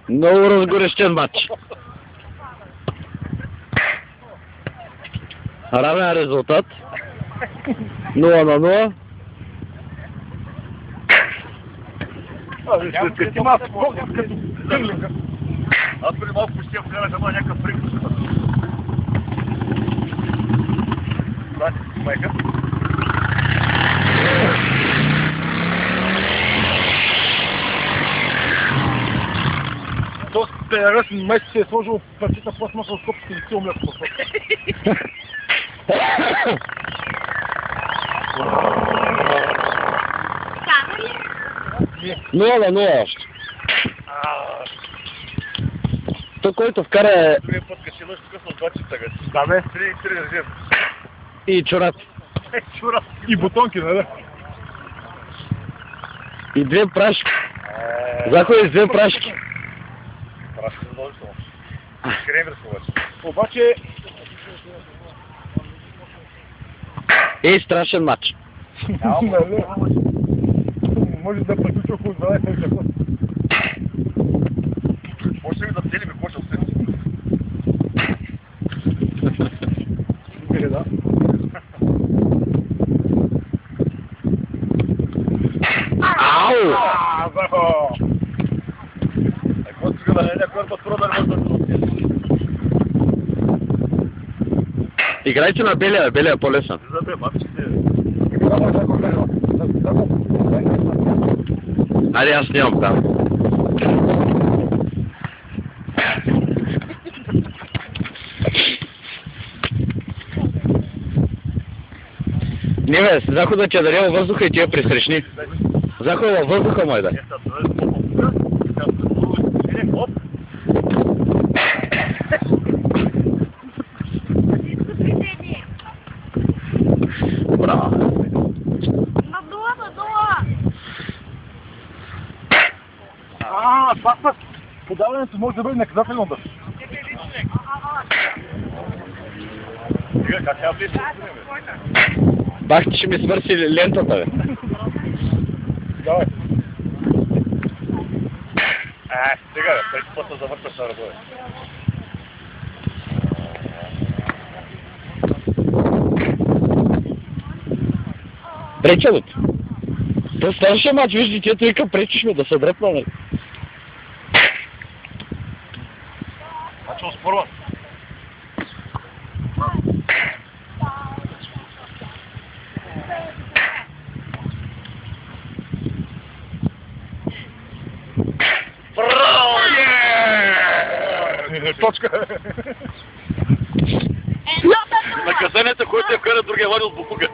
Много разгорещен матч. Равен резултат. 0-0. Аз преди малко почти вкарах ама някакъв прикус. Майка. Този педерас майка се е сложил парчета пластмаса от копите и цел мляко по това. 0-0 още. То, който вкара е... Другия път качилаш късно 2 часа. Да, бе. 3 държим. И чорап. Чорап. И бутонки, нали? И 2 прашки. Заходи с 2 прашки. Прашки задължително. Кремер обаче. Страшен матч. Може да приключи около 12 часа. Може да ми да цели ми почел се. Да. Ау! Какво сега да не е някой път прода не може да се. Играйте на белия по-лесно. Забе, мачите. Айде, аз снимам там. Не бе, Захо да ти даде във въздуха и ти я пресрещни. Захо във въздуха мой да. Браво. Пак подаването може да бъде наказателно да. Как я влизам? Бах ти ще ми свърси лентата, бе. Давай. Сега, преди пътна завършваш на ръбове. Преча, бе. То следващия мач, виж, детето вика, пречиш ми да се дръпна, нали? Значи оспорвам. Браво! Точка! Наказанието, който я вкара, другия вади от букука.